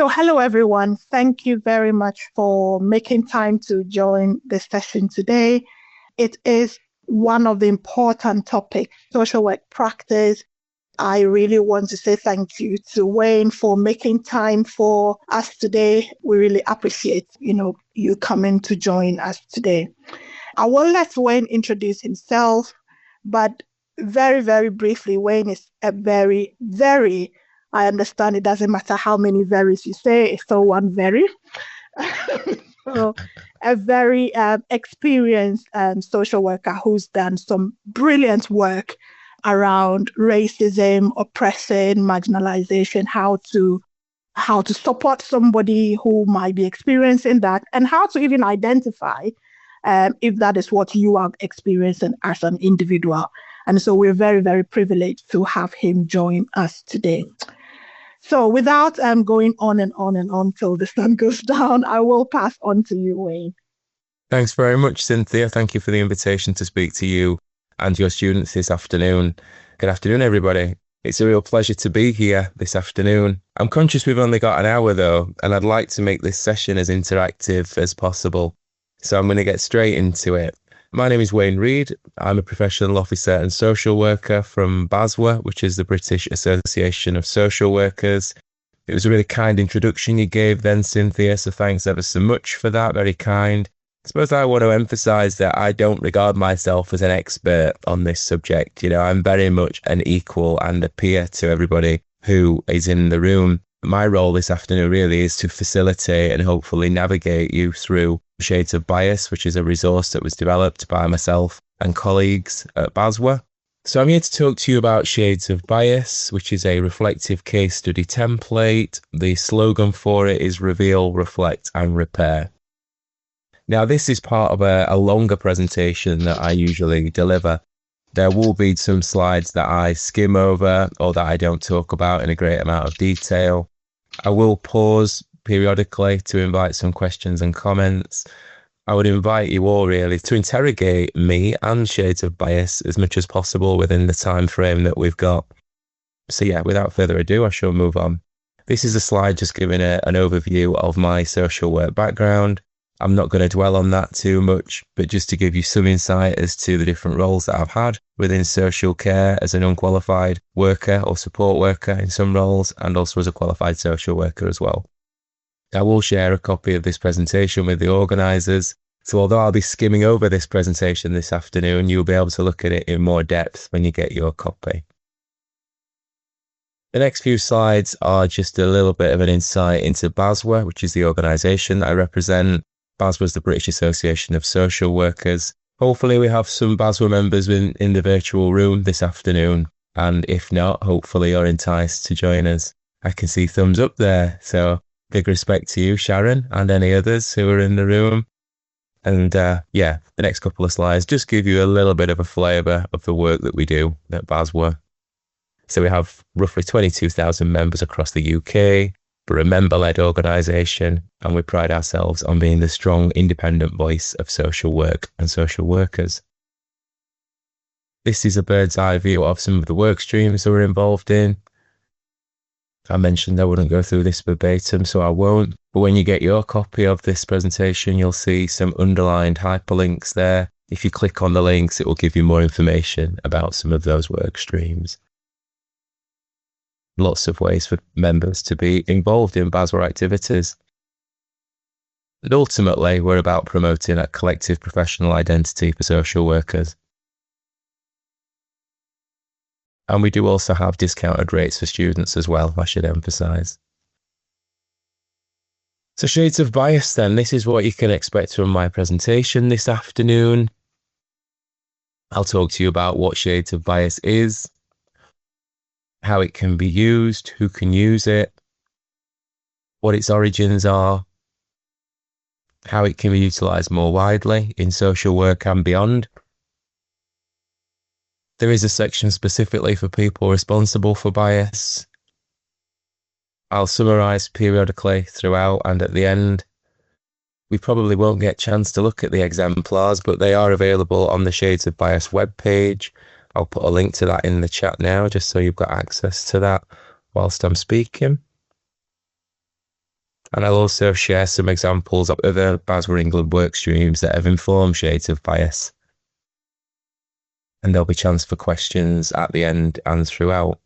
So, hello everyone. Thank you very much for making time to join the session today. It is one of the important topics, social work practice. I really want to say thank you to Wayne for making time for us today. We really appreciate, you coming to join us today. I will let Wayne introduce himself, but very, very briefly, Wayne is a very, very, I understand it doesn't matter how many varies you say, it's still one very. So, a very experienced social worker who's done some brilliant work around racism, oppression, marginalization, how to support somebody who might be experiencing that, and how to even identify if that is what you are experiencing as an individual. And so we're very, very privileged to have him join us today. So without going on and on and on till the sun goes down, I will pass on to you, Wayne. Thanks very much, Cynthia. Thank you for the invitation to speak to you and your students this afternoon. Good afternoon, everybody. It's a real pleasure to be here this afternoon. I'm conscious we've only got an hour though, and I'd like to make this session as interactive as possible. So I'm going to get straight into it. My name is Wayne Reid. I'm a professional officer and social worker from BASW, which is the British Association of Social Workers. It was a really kind introduction you gave then, Cynthia, so thanks ever so much for that. Very kind. I suppose I want to emphasise that I don't regard myself as an expert on this subject. I'm very much an equal and a peer to everybody who is in the room. My role this afternoon really is to facilitate and hopefully navigate you through Shades of Bias, which is a resource that was developed by myself and colleagues at BASW. So I'm here to talk to you about Shades of Bias, which is a reflective case study template. The slogan for it is Reveal, Reflect and Repair. Now, this is part of a longer presentation that I usually deliver. There will be some slides that I skim over or that I don't talk about in a great amount of detail. I will pause periodically to invite some questions and comments. I would invite you all really to interrogate me and Shades of Bias as much as possible within the time frame that we've got. So yeah, without further ado, I shall move on. This is a slide just giving an overview of my social work background. I'm not going to dwell on that too much, but just to give you some insight as to the different roles that I've had within social care as an unqualified worker or support worker in some roles, and also as a qualified social worker as well. I will share a copy of this presentation with the organisers, so although I'll be skimming over this presentation this afternoon, you'll be able to look at it in more depth when you get your copy. The next few slides are just a little bit of an insight into BASW, which is the organisation that I represent. BASW is the British Association of Social Workers. Hopefully we have some BASW members in the virtual room this afternoon, and if not, hopefully you're enticed to join us. I can see thumbs up there, so big respect to you, Sharon, and any others who are in the room. And the next couple of slides just give you a little bit of a flavour of the work that we do at BASW. So we have roughly 22,000 members across the UK. We're a member-led organisation, and we pride ourselves on being the strong, independent voice of social work and social workers. This is a bird's eye view of some of the work streams that we're involved in. I mentioned I wouldn't go through this verbatim, so I won't. But when you get your copy of this presentation, you'll see some underlined hyperlinks there. If you click on the links, it will give you more information about some of those work streams. Lots of ways for members to be involved in BASW activities. And ultimately, we're about promoting a collective professional identity for social workers. And we do also have discounted rates for students as well, I should emphasise. So Shades of Bias then, this is what you can expect from my presentation this afternoon. I'll talk to you about what Shades of Bias is, how it can be used, who can use it, what its origins are, how it can be utilised more widely in social work and beyond. There is a section specifically for people responsible for bias. I'll summarise periodically throughout and at the end. We probably won't get a chance to look at the exemplars, but they are available on the Shades of Bias webpage. I'll put a link to that in the chat now, just so you've got access to that whilst I'm speaking. And I'll also share some examples of other BASW England work streams that have informed shades of bias. And there'll be chance for questions at the end and throughout.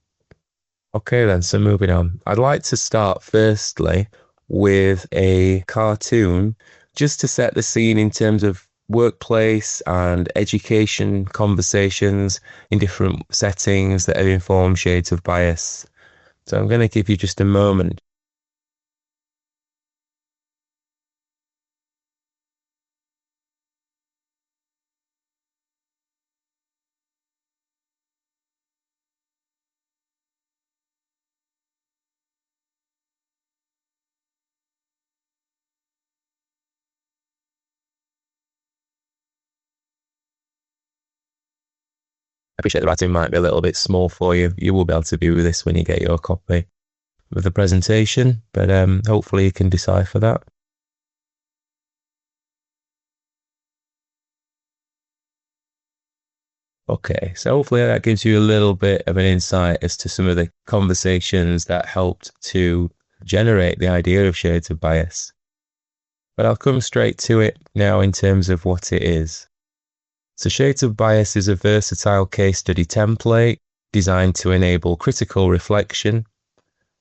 Okay then, so moving on. I'd like to start firstly with a cartoon just to set the scene in terms of workplace and education conversations in different settings that have informed shades of bias. So I'm going to give you just a moment. I appreciate the writing might be a little bit small for you. You will be able to view this when you get your copy of the presentation, but hopefully you can decipher that. Okay, so hopefully that gives you a little bit of an insight as to some of the conversations that helped to generate the idea of shades of bias. But I'll come straight to it now in terms of what it is. So Shades of Bias is a versatile case study template designed to enable critical reflection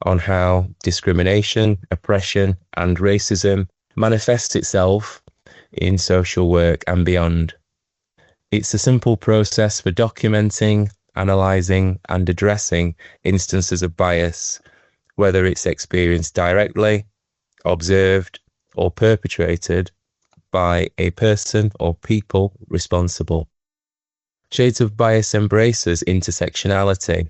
on how discrimination, oppression, and racism manifests itself in social work and beyond. It's a simple process for documenting, analysing, and addressing instances of bias, whether it's experienced directly, observed, or perpetrated by a person or people responsible. Shades of Bias embraces intersectionality,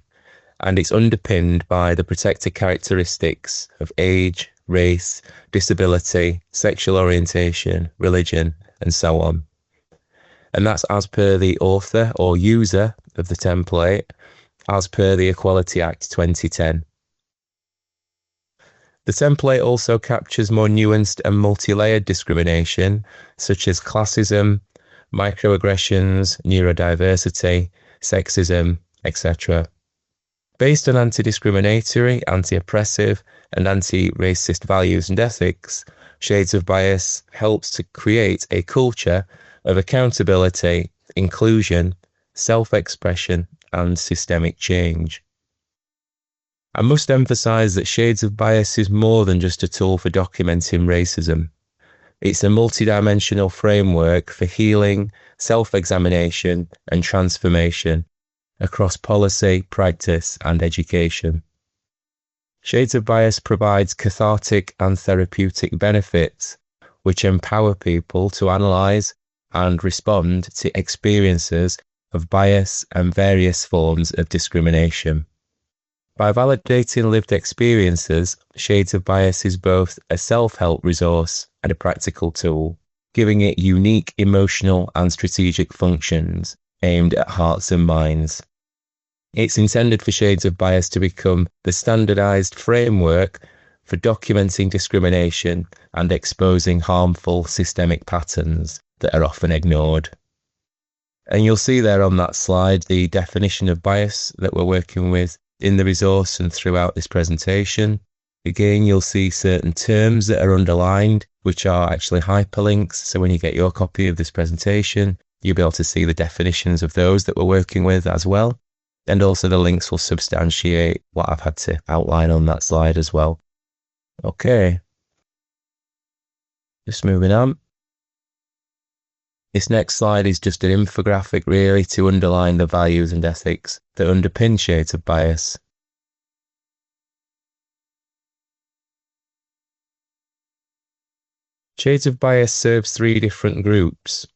and it's underpinned by the protected characteristics of age, race, disability, sexual orientation, religion, and so on. And that's as per the author or user of the template, as per the Equality Act 2010. The template also captures more nuanced and multi-layered discrimination, such as classism, microaggressions, neurodiversity, sexism, etc. Based on anti-discriminatory, anti-oppressive, and anti-racist values and ethics, Shades of Bias helps to create a culture of accountability, inclusion, self-expression, and systemic change. I must emphasise that Shades of Bias is more than just a tool for documenting racism. It's a multidimensional framework for healing, self-examination, and transformation across policy, practice, and education. Shades of Bias provides cathartic and therapeutic benefits, which empower people to analyse and respond to experiences of bias and various forms of discrimination. By validating lived experiences, Shades of Bias is both a self-help resource and a practical tool, giving it unique emotional and strategic functions aimed at hearts and minds. It's intended for Shades of Bias to become the standardized framework for documenting discrimination and exposing harmful systemic patterns that are often ignored. And you'll see there on that slide the definition of bias that we're working with in the resource and throughout this presentation. Again, you'll see certain terms that are underlined, which are actually hyperlinks. So when you get your copy of this presentation, you'll be able to see the definitions of those that we're working with as well. And also the links will substantiate what I've had to outline on that slide as well. Okay. Just moving on. This next slide is just an infographic really to underline the values and ethics that underpin Shades of Bias. Shades of Bias serves three different groups.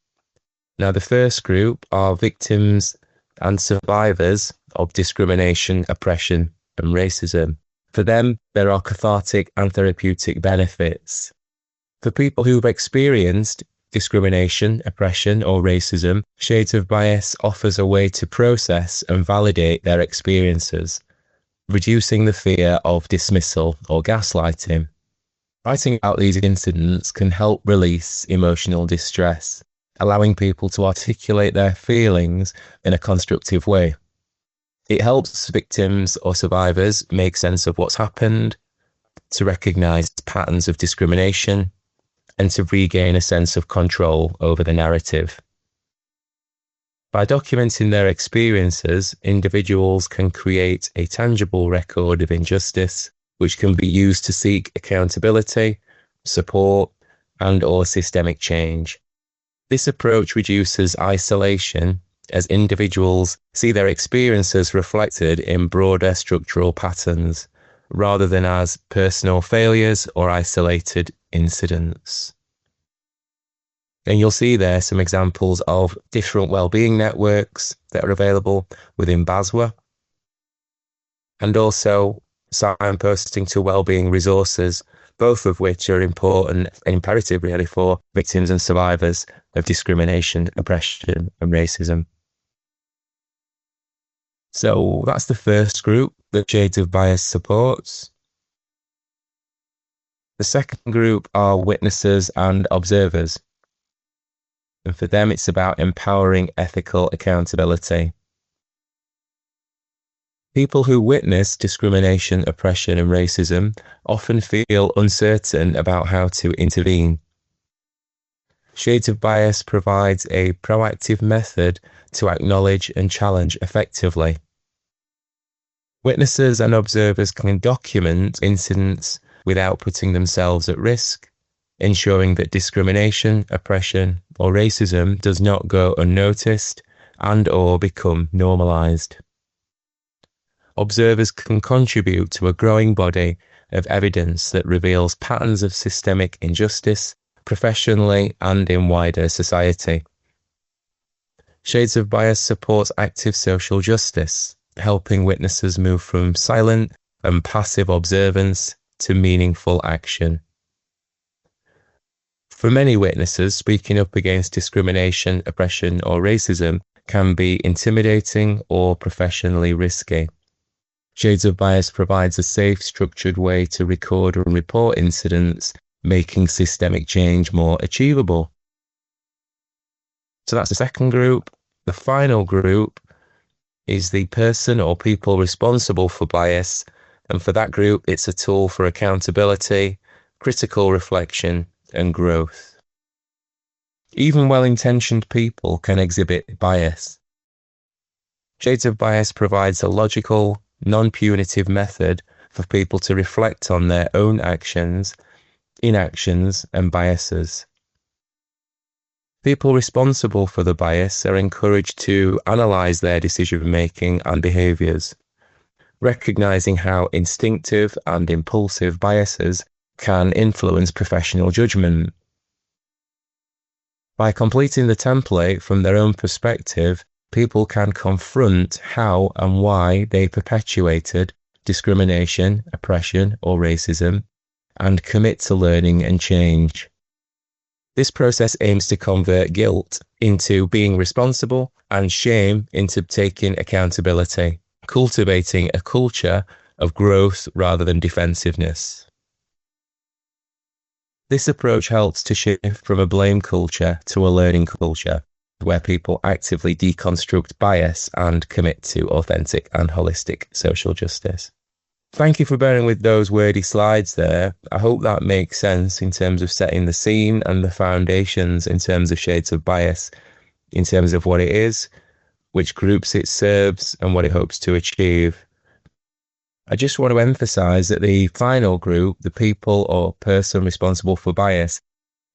Now the first group are victims and survivors of discrimination, oppression and racism. For them, there are cathartic and therapeutic benefits. For people who've experienced discrimination, oppression or racism, Shades of Bias offers a way to process and validate their experiences, reducing the fear of dismissal or gaslighting. Writing about these incidents can help release emotional distress, allowing people to articulate their feelings in a constructive way. It helps victims or survivors make sense of what's happened to recognize patterns of discrimination, and to regain a sense of control over the narrative. By documenting their experiences, individuals can create a tangible record of injustice, which can be used to seek accountability, support, and/or systemic change. This approach reduces isolation as individuals see their experiences reflected in broader structural patterns, rather than as personal failures or isolated incidents. And you'll see there some examples of different wellbeing networks that are available within BASW, and also signposting to wellbeing resources, both of which are important and imperative really for victims and survivors of discrimination, oppression and racism. So that's the first group that Shades of Bias supports. The second group are witnesses and observers. And for them, it's about empowering ethical accountability. People who witness discrimination, oppression, and racism often feel uncertain about how to intervene. Shades of Bias provides a proactive method to acknowledge and challenge effectively. Witnesses and observers can document incidents without putting themselves at risk, ensuring that discrimination, oppression, or racism does not go unnoticed and/or become normalized. Observers can contribute to a growing body of evidence that reveals patterns of systemic injustice professionally and in wider society. Shades of Bias supports active social justice, helping witnesses move from silent and passive observance to meaningful action. For many witnesses, speaking up against discrimination, oppression, or racism can be intimidating or professionally risky. Shades of Bias provides a safe, structured way to record and report incidents, making systemic change more achievable. So that's the second group. The final group is the person or people responsible for bias, and for that group, it's a tool for accountability, critical reflection, and growth. Even well-intentioned people can exhibit bias. Shades of Bias provides a logical, non-punitive method for people to reflect on their own actions, inactions, and biases. People responsible for the bias are encouraged to analyze their decision-making and behaviors, recognizing how instinctive and impulsive biases can influence professional judgment. By completing the template from their own perspective, people can confront how and why they perpetuated discrimination, oppression, or racism, and commit to learning and change. This process aims to convert guilt into being responsible and shame into taking accountability, cultivating a culture of growth rather than defensiveness. This approach helps to shift from a blame culture to a learning culture, where people actively deconstruct bias and commit to authentic and holistic social justice. Thank you for bearing with those wordy slides there. I hope that makes sense in terms of setting the scene and the foundations in terms of Shades of Bias, in terms of what it is, which groups it serves, and what it hopes to achieve. I just want to emphasize that the final group, the people or person responsible for bias,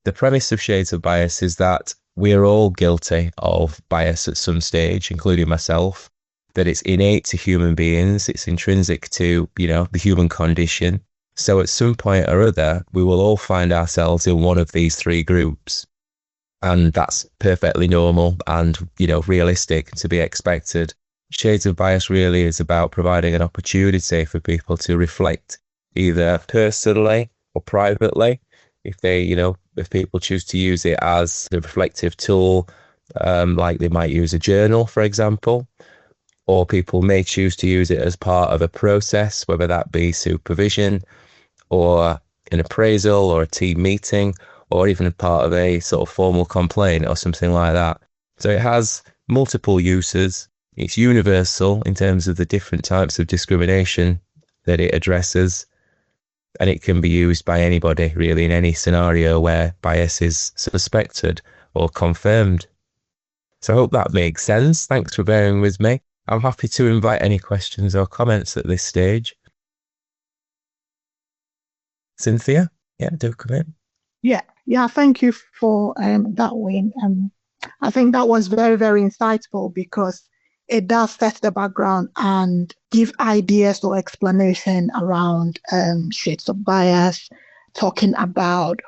the premise of Shades of Bias is that we are all guilty of bias at some stage, including myself, that it's innate to human beings, it's intrinsic to, the human condition. So at some point or other, we will all find ourselves in one of these three groups. And that's perfectly normal and, realistic to be expected. Shades of Bias really is about providing an opportunity for people to reflect either personally or privately, if people choose to use it as a reflective tool, like they might use a journal, for example, or people may choose to use it as part of a process, whether that be supervision or an appraisal or a team meeting, or even a part of a sort of formal complaint or something like that. So it has multiple uses. It's universal in terms of the different types of discrimination that it addresses. And it can be used by anybody, really, in any scenario where bias is suspected or confirmed. So I hope that makes sense. Thanks for bearing with me. I'm happy to invite any questions or comments at this stage. Cynthia? Yeah, do come in. Yeah, thank you for that, Wayne. I think that was very, very insightful because it does set the background and give ideas or explanation around shades of bias, talking about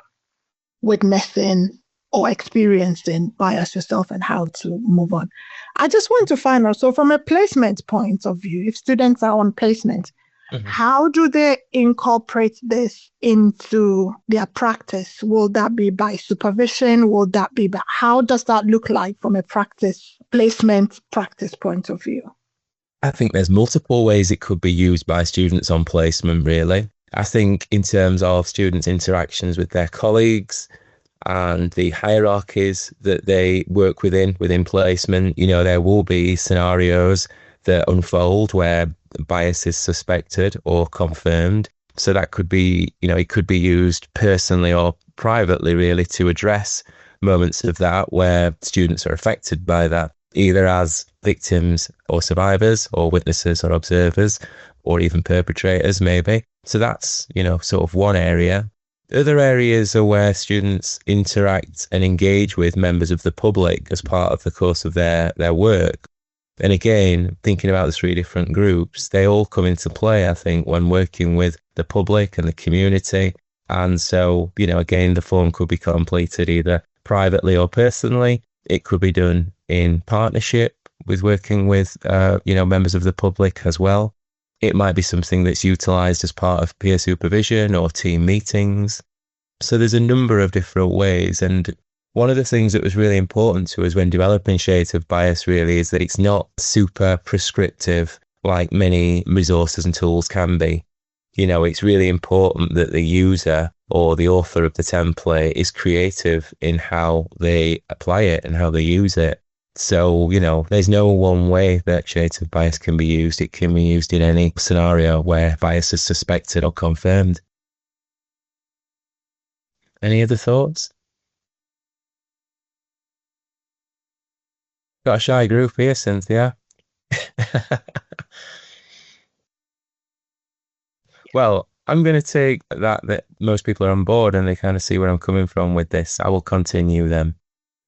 witnessing or experiencing bias yourself and how to move on. I just want to find out, so from a placement point of view, if students are on placement, how do they incorporate this into their practice? Will that be by supervision? Will that be by, how does that look like from a placement practice point of view? I think there's multiple ways it could be used by students on placement, really. I think in terms of students' interactions with their colleagues and the hierarchies that they work within placement, there will be scenarios that unfold where bias is suspected or confirmed. So that could be, it could be used personally or privately, really, to address moments of that where students are affected by that, either as victims or survivors or witnesses or observers or even perpetrators, maybe. So that's, sort of one area. Other areas are where students interact and engage with members of the public as part of the course of their work. And again, thinking about the three different groups, they all come into play, I think, when working with the public and the community. And so, again, the form could be completed either privately or personally. It could be done in partnership with working with, members of the public as well. It might be something that's utilised as part of peer supervision or team meetings. So there's a number of different ways. And one of the things that was really important to us when developing shades of bias really is that it's not super prescriptive like many resources and tools can be. It's really important that the user or the author of the template is creative in how they apply it and how they use it. So, there's no one way that shades of bias can be used. It can be used in any scenario where bias is suspected or confirmed. Any other thoughts? Got a shy group here, Cynthia. Well, I'm going to take that most people are on board and they kind of see where I'm coming from with this. I will continue then.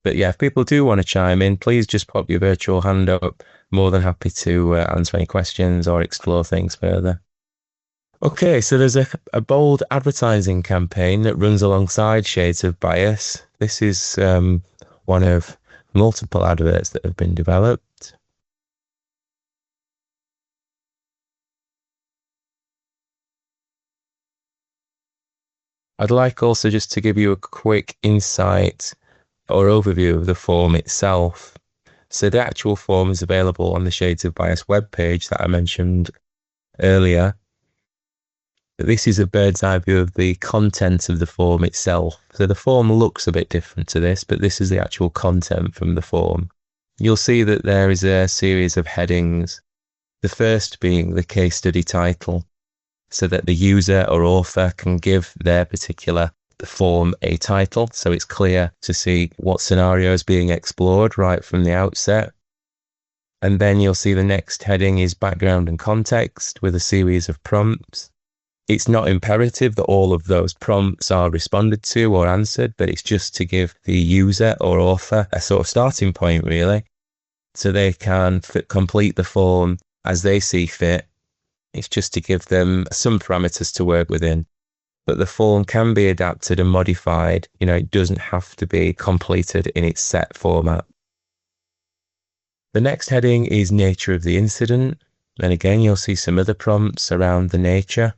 But yeah, if people do want to chime in, please just pop your virtual hand up. More than happy to answer any questions or explore things further. Okay, so there's a bold advertising campaign that runs alongside Shades of Bias. This is one of multiple adverts that have been developed. I'd like also just to give you a quick insight or overview of the form itself. So the actual form is available on the Shades of Bias webpage that I mentioned earlier. This is a bird's eye view of the content of the form itself. So the form looks a bit different to this, but this is the actual content from the form. You'll see that there is a series of headings, the first being the case study title, so that the user or author can give their particular form a title, so it's clear to see what scenario is being explored right from the outset. And then you'll see the next heading is background and context with a series of prompts. It's not imperative that all of those prompts are responded to or answered, but it's just to give the user or author a sort of starting point, really, so they can complete the form as they see fit. It's just to give them some parameters to work within. But the form can be adapted and modified. It doesn't have to be completed in its set format. The next heading is nature of the incident. And again, you'll see some other prompts around the nature.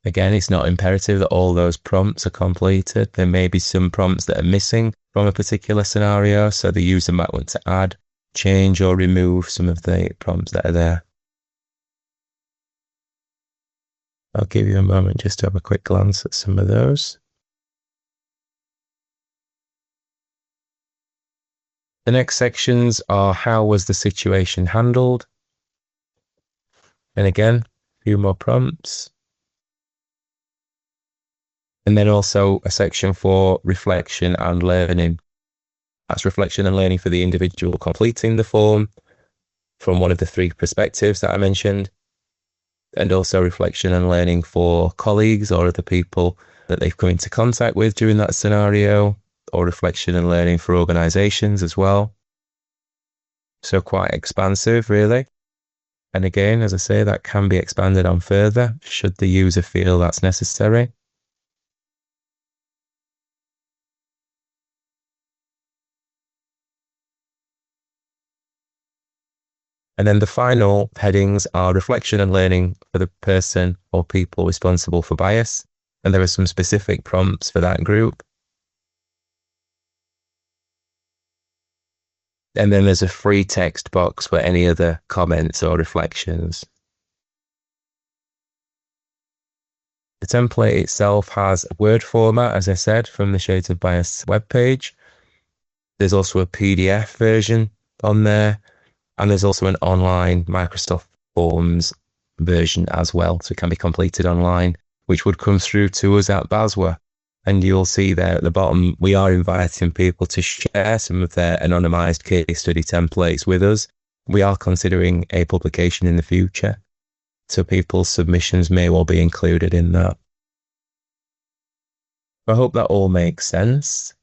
Again, it's not imperative that all those prompts are completed. There may be some prompts that are missing from a particular scenario, so the user might want to add, change, or remove some of the prompts that are there. I'll give you a moment just to have a quick glance at some of those. The next sections are how was the situation handled? And again, few more prompts. And then also a section for reflection and learning. That's reflection and learning for the individual completing the form from one of the 3 perspectives that I mentioned. And also reflection and learning for colleagues or other people that they've come into contact with during that scenario, or reflection and learning for organizations as well. So quite expansive, really. And again, as I say, that can be expanded on further should the user feel that's necessary. And then the final headings are reflection and learning for the person or people responsible for bias. And there are some specific prompts for that group. And then there's a free text box for any other comments or reflections. The template itself has a Word format, as I said, from the Shades of Bias webpage. There's also a PDF version on there. And there's also an online Microsoft Forms version as well. So it can be completed online, which would come through to us at BASW. And you'll see there at the bottom, we are inviting people to share some of their anonymized case study templates with us. We are considering a publication in the future. So people's submissions may well be included in that. I hope that all makes sense.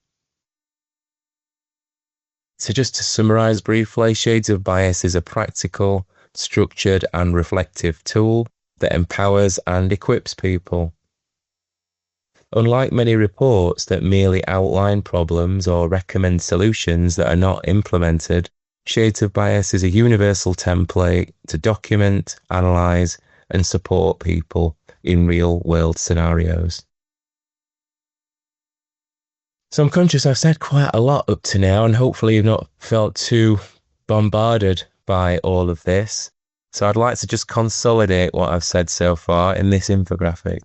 So just to summarize briefly, Shades of Bias is a practical, structured and reflective tool that empowers and equips people. Unlike many reports that merely outline problems or recommend solutions that are not implemented, Shades of Bias is a universal template to document, analyze and support people in real-world scenarios. So I'm conscious I've said quite a lot up to now, and hopefully you've not felt too bombarded by all of this. So I'd like to just consolidate what I've said so far in this infographic.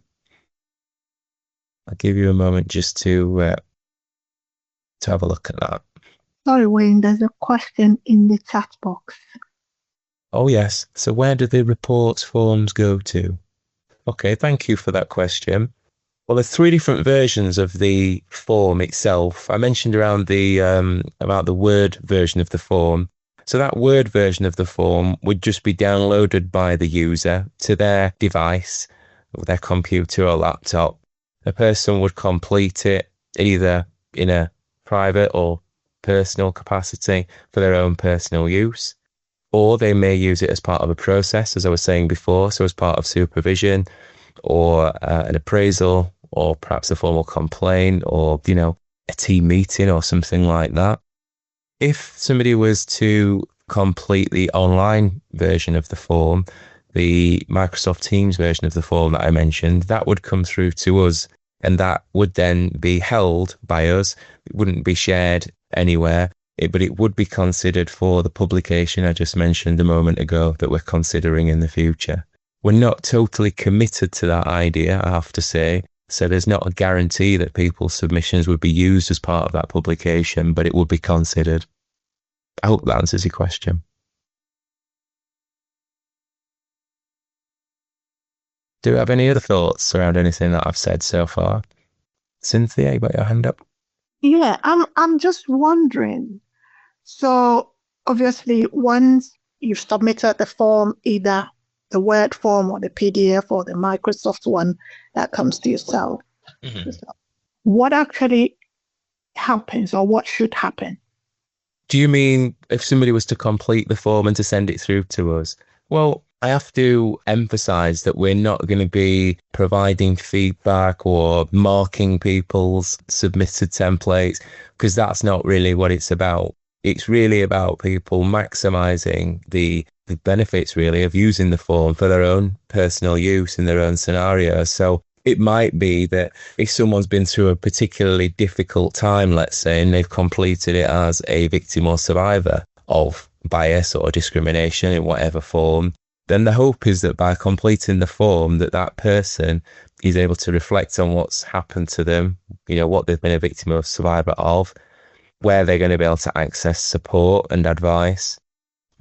I'll give you a moment just to have a look at that. Sorry, Wayne, there's a question in the chat box. Oh yes, so where do the reports forms go to? Okay, thank you for that question. Well, there's 3 different versions of the form itself. I mentioned around the about the Word version of the form. So that Word version of the form would just be downloaded by the user to their device, their computer or laptop. A person would complete it either in a private or personal capacity for their own personal use, or they may use it as part of a process, as I was saying before, so as part of supervision or an appraisal, or perhaps a formal complaint, or, a team meeting or something like that. If somebody was to complete the online version of the form, the Microsoft Teams version of the form that I mentioned, that would come through to us, and that would then be held by us. It wouldn't be shared anywhere, but it would be considered for the publication I just mentioned a moment ago that we're considering in the future. We're not totally committed to that idea, I have to say. So there's not a guarantee that people's submissions would be used as part of that publication, but it would be considered. I hope that answers your question. Do you have any other thoughts around anything that I've said so far? Cynthia, you got your hand up? Yeah, I'm just wondering. So obviously, once you've submitted the form, either the Word form or the PDF or the Microsoft one that comes to yourself, what actually happens or what should happen? Do you mean if somebody was to complete the form and to send it through to us? Well, I have to emphasize that we're not going to be providing feedback or marking people's submitted templates, because that's not really what it's about. It's really about people maximizing the benefits, really, of using the form for their own personal use in their own scenario. So it might be that if someone's been through a particularly difficult time, let's say, and they've completed it as a victim or survivor of bias or discrimination in whatever form, then the hope is that by completing the form that person is able to reflect on what's happened to them, what they've been a victim or survivor of, where they're going to be able to access support and advice,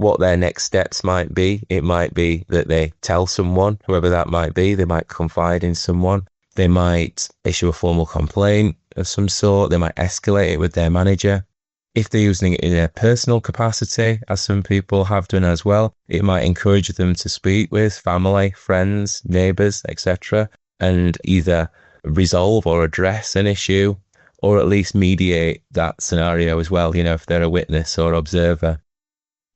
what their next steps might be. It might be that they tell someone, whoever that might be. They might confide in someone. They might issue a formal complaint of some sort. They might escalate it with their manager. If they're using it in a personal capacity, as some people have done as well, it might encourage them to speak with family, friends, neighbours, etc., and either resolve or address an issue, or at least mediate that scenario as well, if they're a witness or observer.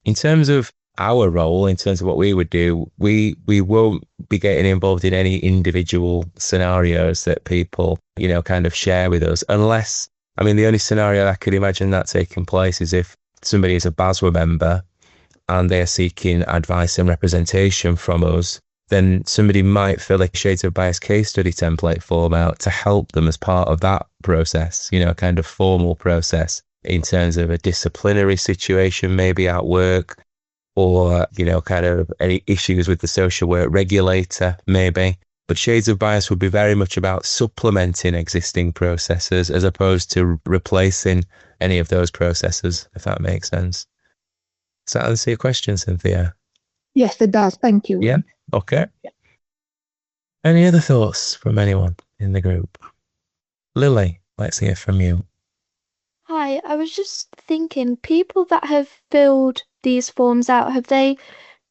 In terms of our role, in terms of what we would do, we won't be getting involved in any individual scenarios that people, kind of share with us, unless, the only scenario I could imagine that taking place is if somebody is a BASW member and they're seeking advice and representation from us, then somebody might fill a Shades of Bias case study template form out to help them as part of that process, kind of formal process in terms of a disciplinary situation, maybe at work, or, kind of any issues with the social work regulator, maybe. But Shades of Bias would be very much about supplementing existing processes as opposed to replacing any of those processes, if that makes sense. Does that answer your question, Cynthia? Yes, it does. Thank you. Yeah. Okay. Yeah. Any other thoughts from anyone in the group? Lily, let's hear from you. Hi, I was just thinking, people that have filled these forms out, have they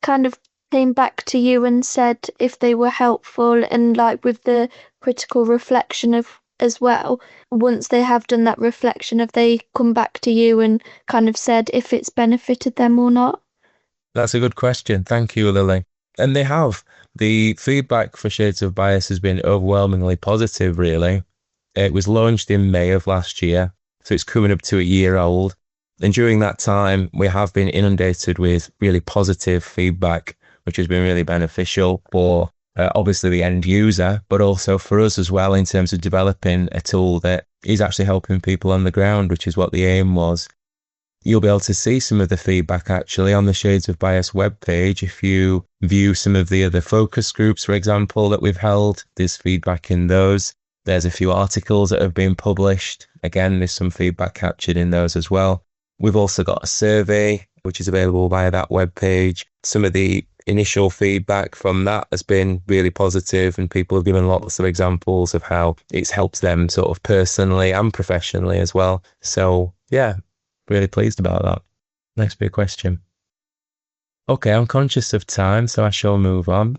kind of came back to you and said if they were helpful, and like with the critical reflection of as well, once they have done that reflection, have they come back to you and kind of said if it's benefited them or not? That's a good question. Thank you, Lily. And they have. The feedback for Shades of Bias has been overwhelmingly positive, really. It was launched in May of last year, so it's coming up to a year old. And during that time, we have been inundated with really positive feedback, which has been really beneficial for obviously the end user, but also for us as well in terms of developing a tool that is actually helping people on the ground, which is what the aim was. You'll be able to see some of the feedback actually on the Shades of Bias webpage. If you view some of the other focus groups, for example, that we've held, there's feedback in those. There's a few articles that have been published. Again, there's some feedback captured in those as well. We've also got a survey, which is available via that webpage. Some of the initial feedback from that has been really positive, and people have given lots of examples of how it's helped them sort of personally and professionally as well. So yeah, really pleased about that. Next big question. Okay, I'm conscious of time, so I shall move on.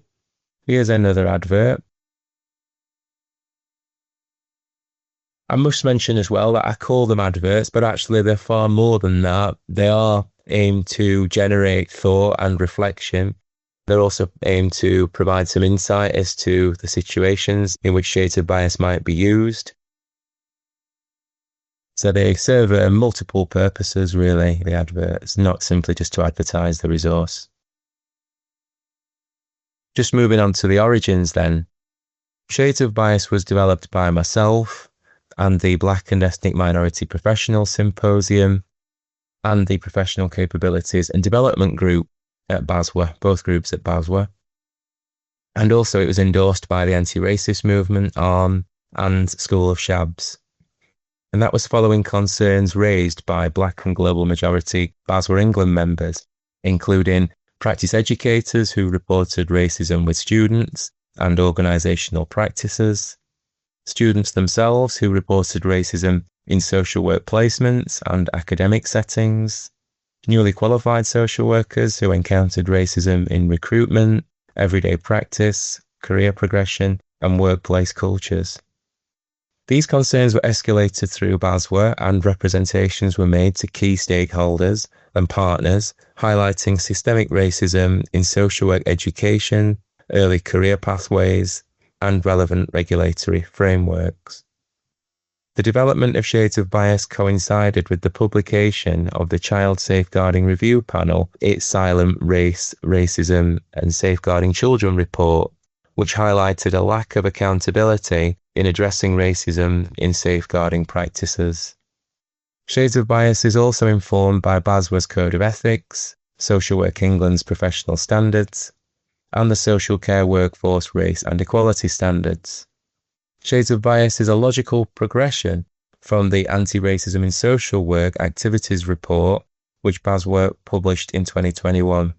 Here's another advert. I must mention as well that I call them adverts, but actually they're far more than that. They are aimed to generate thought and reflection. They're also aimed to provide some insight as to the situations in which Shades of Bias might be used. So they serve multiple purposes, really, the adverts, not simply just to advertise the resource. Just moving on to the origins then. Shades of Bias was developed by myself and the Black and Ethnic Minority Professional Symposium and the Professional Capabilities and Development Group at BASW, both groups at BASW. And also it was endorsed by the Anti-Racist Movement Arm and School of Shabs. And that was following concerns raised by Black and Global Majority BASW England members, including practice educators who reported racism with students and organisational practices, students themselves who reported racism in social work placements and academic settings, newly qualified social workers who encountered racism in recruitment, everyday practice, career progression, and workplace cultures. These concerns were escalated through BASW, and representations were made to key stakeholders and partners, highlighting systemic racism in social work education, early career pathways, and relevant regulatory frameworks. The development of Shades of Bias coincided with the publication of the Child Safeguarding Review Panel, its Silent Race, Racism and Safeguarding Children report, which highlighted a lack of accountability in addressing racism in safeguarding practices. Shades of Bias is also informed by BASW's Code of Ethics, Social Work England's Professional Standards, and the Social Care Workforce Race and Equality Standards. Shades of Bias is a logical progression from the Anti-Racism in Social Work Activities Report, which BASW published in 2021.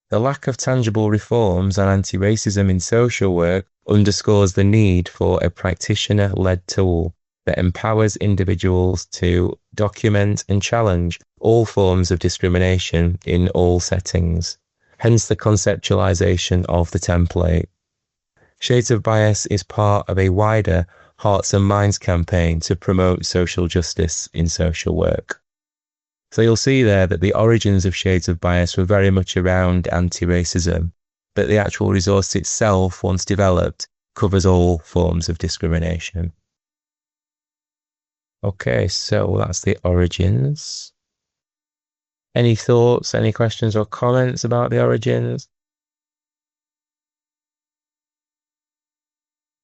The lack of tangible reforms and anti-racism in social work underscores the need for a practitioner-led tool that empowers individuals to document and challenge all forms of discrimination in all settings, hence the conceptualization of the template. Shades of Bias is part of a wider Hearts and Minds campaign to promote social justice in social work. So you'll see there that the origins of Shades of Bias were very much around anti-racism, but the actual resource itself, once developed, covers all forms of discrimination. Okay, so that's the origins. Any thoughts, any questions or comments about the origins?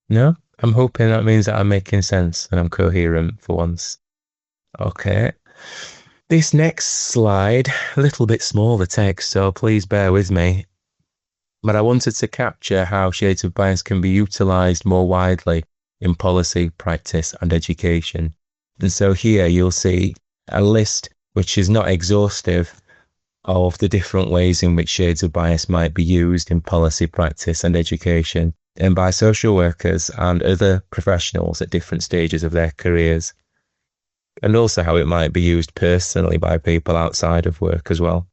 No? I'm hoping that means that I'm making sense and I'm coherent for once. Okay. This next slide, a little bit small, the text, so please bear with me. But I wanted to capture how Shades of Bias can be utilised more widely in policy, practice and education. And so here you'll see a list which is not exhaustive of the different ways in which Shades of Bias might be used in policy, practice and education, and by social workers and other professionals at different stages of their careers. And also how it might be used personally by people outside of work as well.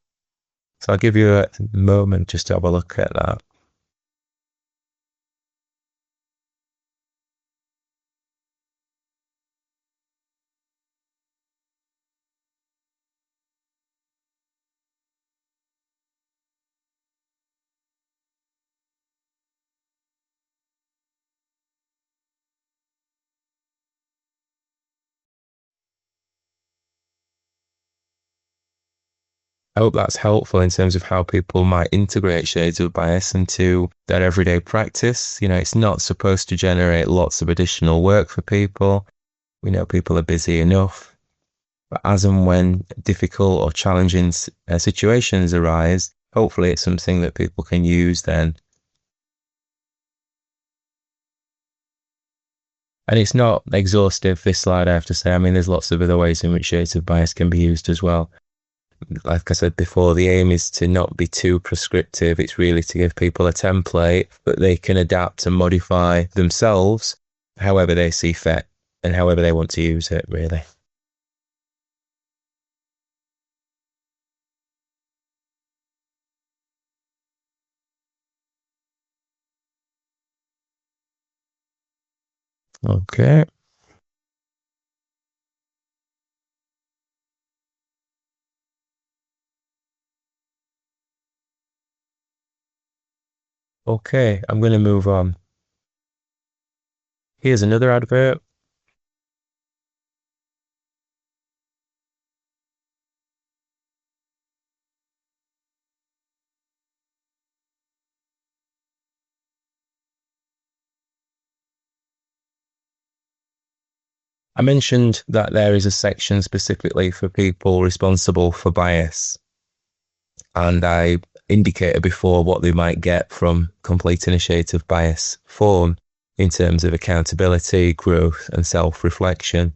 So I'll give you a moment just to have a look at that. I hope that's helpful in terms of how people might integrate Shades of Bias into their everyday practice. You know, it's not supposed to generate lots of additional work for people. We know people are busy enough. But as and when difficult or challenging situations arise, hopefully it's something that people can use then. And it's not exhaustive, this slide, I have to say. I mean, there's lots of other ways in which Shades of Bias can be used as well. Like I said before, the aim is to not be too prescriptive. It's really to give people a template that they can adapt and modify themselves however they see fit and however they want to use it, really. Okay. Okay, I'm going to move on. Here's another advert. I mentioned that there is a section specifically for people responsible for bias. And I indicated before what they might get from completing a Shades of Bias form in terms of accountability, growth and self-reflection.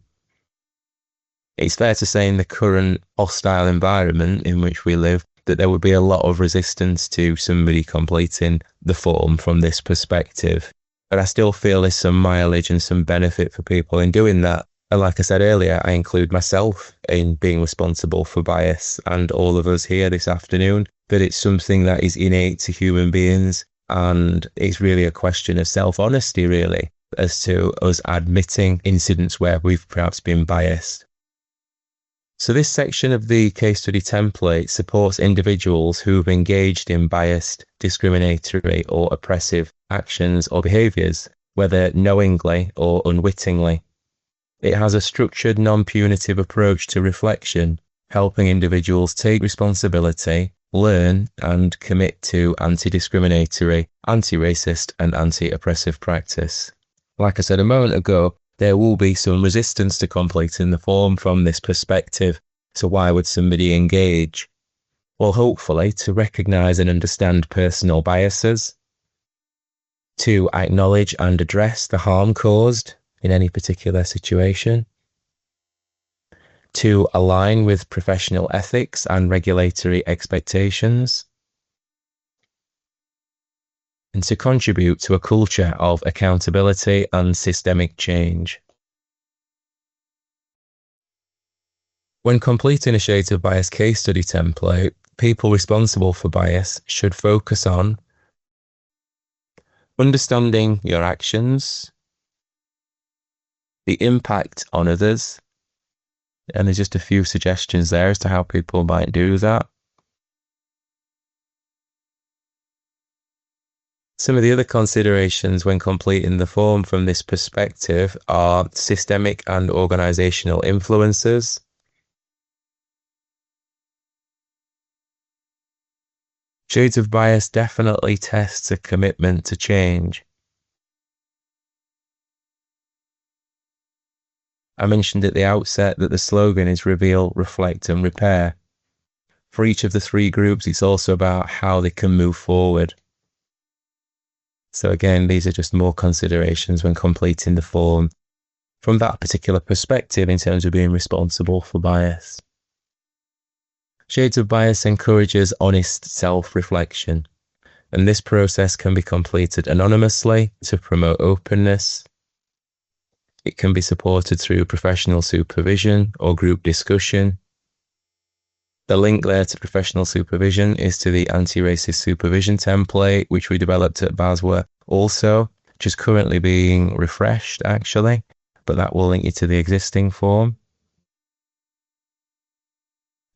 It's fair to say in the current hostile environment in which we live that there would be a lot of resistance to somebody completing the form from this perspective. But I still feel there's some mileage and some benefit for people in doing that. And like I said earlier, I include myself in being responsible for bias and all of us here this afternoon, that it's something that is innate to human beings. And it's really a question of self-honesty, really, as to us admitting incidents where we've perhaps been biased. So this section of the case study template supports individuals who've engaged in biased, discriminatory or oppressive actions or behaviours, whether knowingly or unwittingly. It has a structured, non-punitive approach to reflection, helping individuals take responsibility, learn and commit to anti-discriminatory, anti-racist and anti-oppressive practice. Like I said a moment ago, there will be some resistance to completing the form from this perspective. So why would somebody engage? Well, hopefully to recognise and understand personal biases, to acknowledge and address the harm caused in any particular situation, to align with professional ethics and regulatory expectations, and to contribute to a culture of accountability and systemic change. When completing a Shades of Bias case study template, people responsible for bias should focus on understanding your actions, the impact on others, and there's just a few suggestions there as to how people might do that. Some of the other considerations when completing the form from this perspective are systemic and organisational influences, Shades of Bias definitely tests a commitment to change. I mentioned at the outset that the slogan is reveal, reflect and repair. For each of the three groups, it's also about how they can move forward. So again, these are just more considerations when completing the form from that particular perspective in terms of being responsible for bias. Shades of Bias encourages honest self-reflection, and this process can be completed anonymously to promote openness. It can be supported through professional supervision or group discussion. The link there to professional supervision is to the anti-racist supervision template, which we developed at BASW also, which is currently being refreshed actually, but that will link you to the existing form.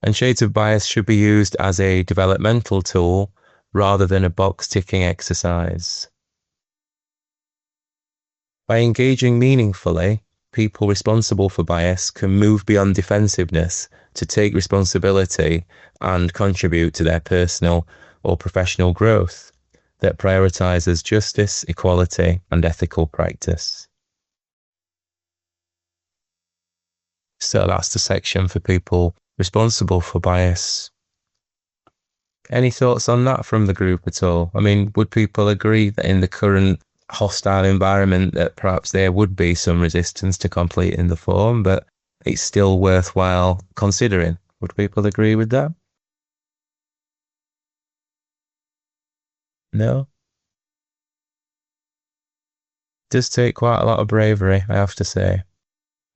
And Shades of Bias should be used as a developmental tool rather than a box-ticking exercise. By engaging meaningfully, people responsible for bias can move beyond defensiveness to take responsibility and contribute to their personal or professional growth that prioritises justice, equality, and ethical practice. So that's the section for people responsible for bias. Any thoughts on that from the group at all? I mean, would people agree that in the current hostile environment that perhaps there would be some resistance to completing the form, but it's still worthwhile considering? Would people agree with that? No? It does take quite a lot of bravery, I have to say.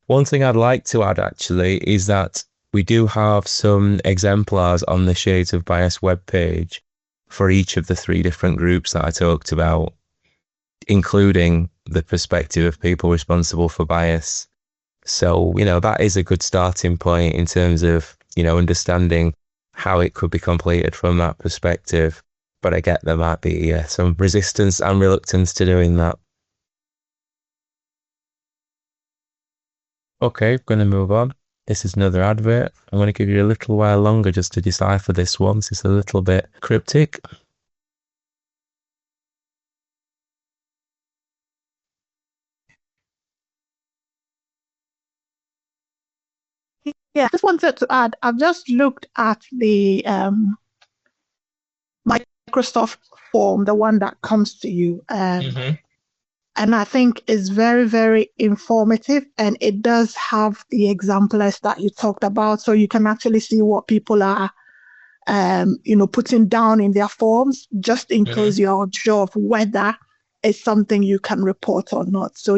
One thing I'd like to add actually is that we do have some exemplars on the Shades of Bias webpage for each of the three different groups that I talked about, including the perspective of people responsible for bias. So, that is a good starting point in terms of, understanding how it could be completed from that perspective. But I get there might be some resistance and reluctance to doing that. Okay, going to move on. This is another advert. I'm going to give you a little while longer just to decipher this one. This is a little bit cryptic. Yeah, I just wanted to add, I've just looked at the Microsoft form, the one that comes to you. And I think it's very, very informative, and it does have the exemplars that you talked about. So you can actually see what people are, putting down in their forms, just in case you're unsure of whether it's something you can report or not. So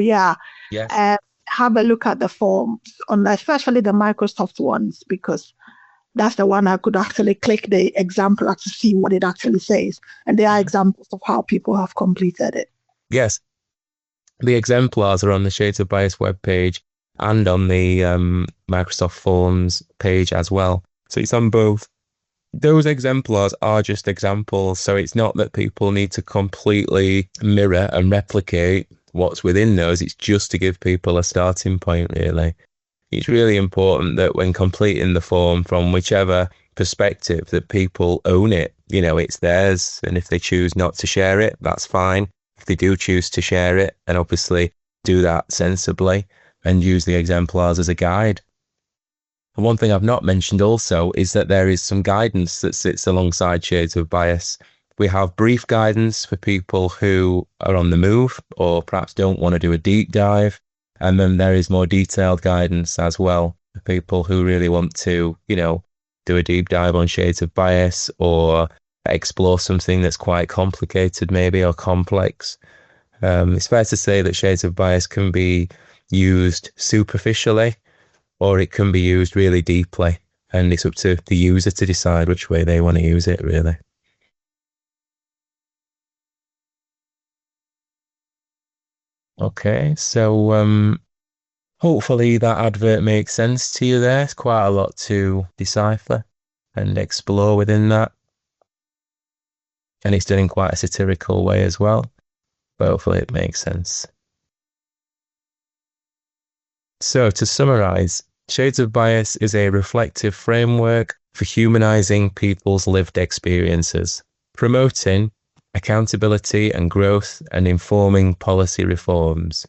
have a look at the forms, especially the Microsoft ones, because that's the one I could actually click the exemplar to see what it actually says. And there are examples of how people have completed it. Yes. The exemplars are on the Shades of Bias webpage and on the Microsoft Forms page as well. So it's on both. Those exemplars are just examples. So it's not that people need to completely mirror and replicate what's within those. It's just to give people a starting point, really. It's really important that when completing the form from whichever perspective that people own it, it's theirs. And if they choose not to share it, that's fine. If they do choose to share it, and obviously do that sensibly and use the exemplars as a guide. And one thing I've not mentioned also is that there is some guidance that sits alongside Shades of Bias. We have brief guidance for people who are on the move or perhaps don't want to do a deep dive. And then there is more detailed guidance as well. people who really want to, do a deep dive on shades of bias or explore something that's quite complicated maybe or complex. It's fair to say that shades of bias can be used superficially or it can be used really deeply, and it's up to the user to decide which way they want to use it, really. Okay, so hopefully that advert makes sense to you there. It's quite a lot to decipher and explore within that. And it's done in quite a satirical way as well. But hopefully it makes sense. So to summarize, Shades of Bias is a reflective framework for humanizing people's lived experiences, promoting accountability and growth and informing policy reforms.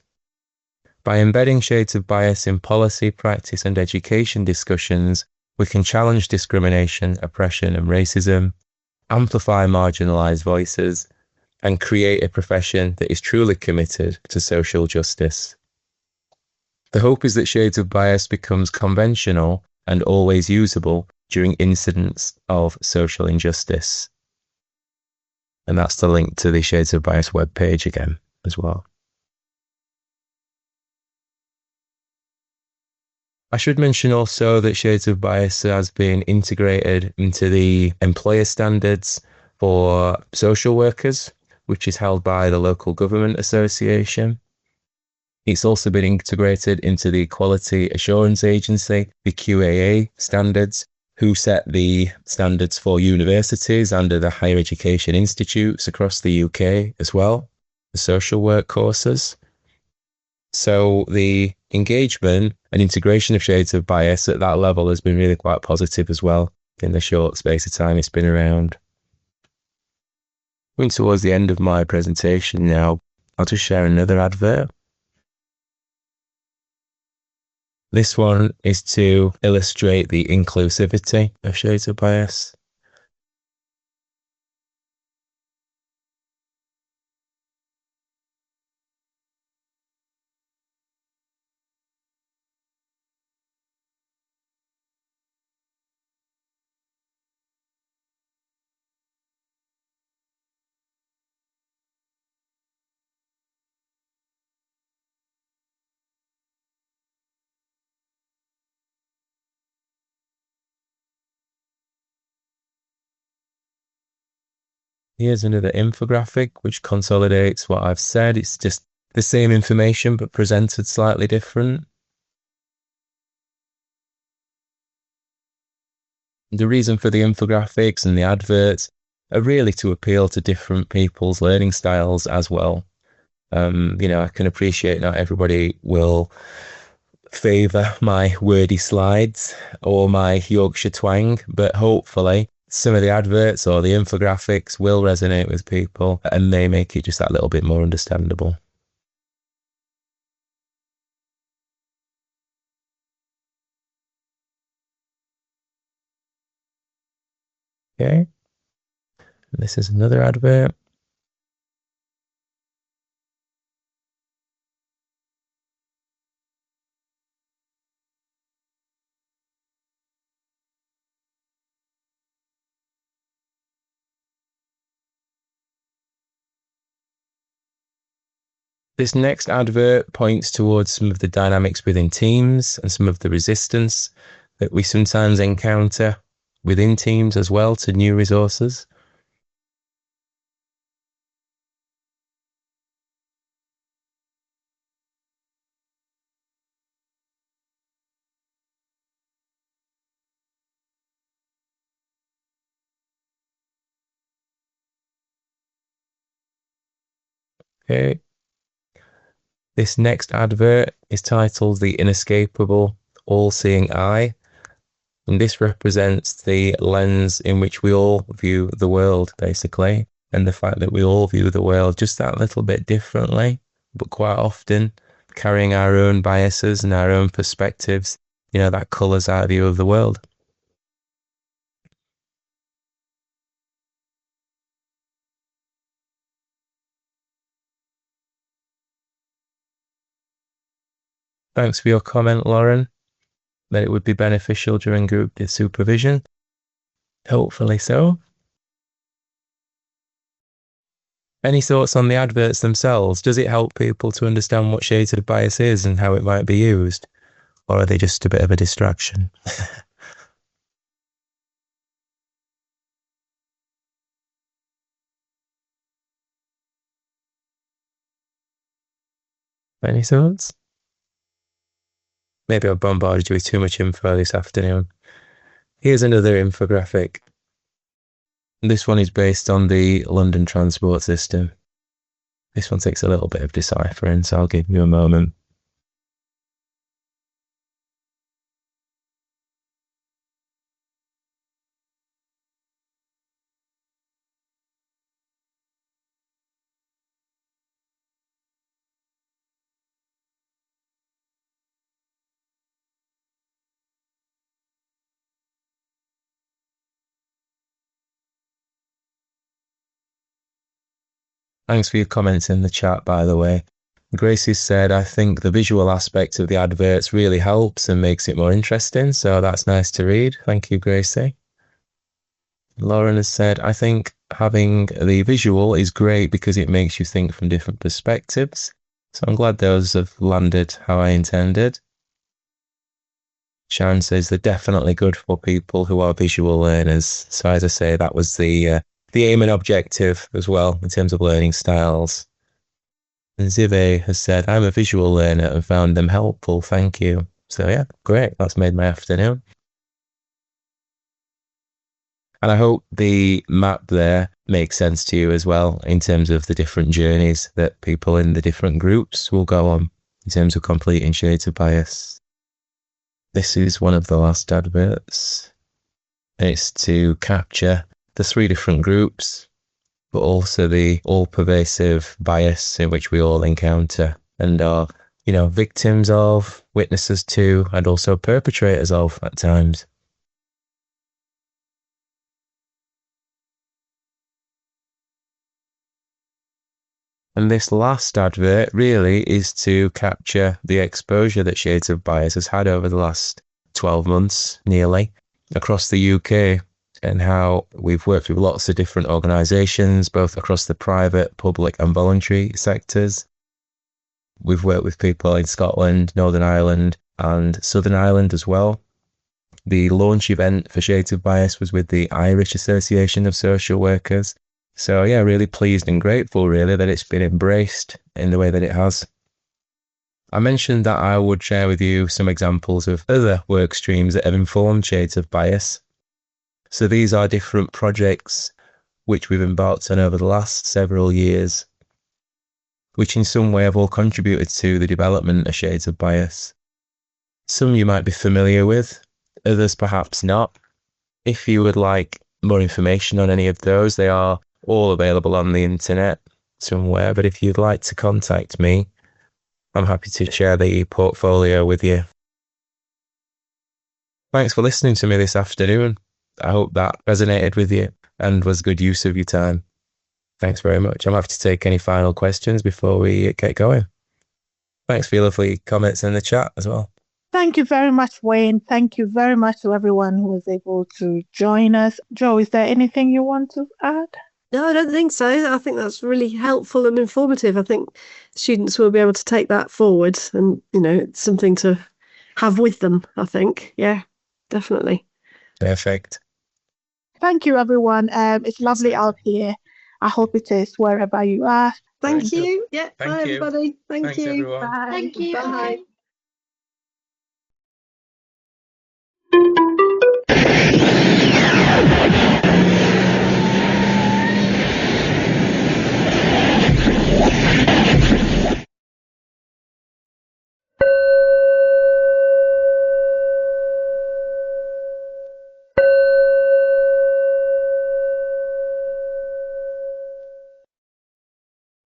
By embedding shades of bias in policy, practice, and education discussions, we can challenge discrimination, oppression, and racism, amplify marginalized voices, and create a profession that is truly committed to social justice. The hope is that shades of bias becomes conventional and always usable during incidents of social injustice. And that's the link to the Shades of Bias webpage again as well. I should mention also that Shades of Bias has been integrated into the employer standards for social workers, which is held by the local government association. It's also been integrated into the Quality Assurance Agency, the QAA standards, who set the standards for universities under the higher education institutes across the UK as well, the social work courses. So the engagement and integration of Shades of Bias at that level has been really quite positive as well in the short space of time it's been around. Going towards the end of my presentation now, I'll just share another advert. This one is to illustrate the inclusivity of Shades of Bias. Here's another infographic which consolidates what I've said. It's just the same information but presented slightly different. The reason for the infographics and the adverts are really to appeal to different people's learning styles as well. I can appreciate not everybody will favour my wordy slides or my Yorkshire twang, but hopefully some of the adverts or the infographics will resonate with people and may make it just that little bit more understandable. Okay, this is another advert. This next advert points towards some of the dynamics within teams and some of the resistance that we sometimes encounter within teams as well to new resources. Okay. This next advert is titled The Inescapable All-Seeing Eye, and this represents the lens in which we all view the world, basically, and the fact that we all view the world just that little bit differently, but quite often carrying our own biases and our own perspectives, that colours our view of the world. Thanks for your comment, Lauren. that it would be beneficial during group supervision. Hopefully so. Any thoughts on the adverts themselves? Does it help people to understand what shades of bias is and how it might be used? Or are they just a bit of a distraction? Any thoughts? Maybe I've bombarded you with too much info this afternoon. Here's another infographic. This one is based on the London transport system. This one takes a little bit of deciphering, so I'll give you a moment. Thanks for your comments in the chat, by the way. Gracie said, I think the visual aspect of the adverts really helps and makes it more interesting, so that's nice to read. Thank you, Gracie. Lauren has said, I think having the visual is great because it makes you think from different perspectives. So I'm glad those have landed how I intended. Sharon says they're definitely good for people who are visual learners. So as I say, that was the aim and objective as well in terms of learning styles. And Zive has said, I'm a visual learner and found them helpful. Thank you. So yeah, great. That's made my afternoon. And I hope the map there makes sense to you as well in terms of the different journeys that people in the different groups will go on in terms of completing shades of bias. This is one of the last adverts. It's to capture the 3 different groups, but also the all-pervasive bias in which we all encounter and are, victims of, witnesses to, and also perpetrators of at times. And this last advert really is to capture the exposure that shades of bias has had over the last 12 months, nearly, across the UK, and how we've worked with lots of different organisations, both across the private, public and voluntary sectors. We've worked with people in Scotland, Northern Ireland and Southern Ireland as well. The launch event for Shades of Bias was with the Irish Association of Social Workers. So yeah, really pleased and grateful really that it's been embraced in the way that it has. I mentioned that I would share with you some examples of other work streams that have informed Shades of Bias. So these are different projects which we've embarked on over the last several years, which in some way have all contributed to the development of Shades of Bias. Some you might be familiar with, others perhaps not. If you would like more information on any of those, they are all available on the internet somewhere, but if you'd like to contact me, I'm happy to share the portfolio with you. Thanks for listening to me this afternoon. I hope that resonated with you and was good use of your time. Thanks very much. I'm happy to take any final questions before we get going. Thanks for your lovely comments in the chat as well. Thank you very much, Wayne. Thank you very much to everyone who was able to join us. Joe, is there anything you want to add? No, I don't think so. I think that's really helpful and informative. I think students will be able to take that forward and, it's something to have with them, I think. Yeah, definitely. Perfect. Thank you, everyone. It's lovely out here. I hope it is wherever you are. Thank you. Yeah, Thank bye, you. everybody. Thank Thanks, you. everyone. Bye. Thank you. Bye. Bye.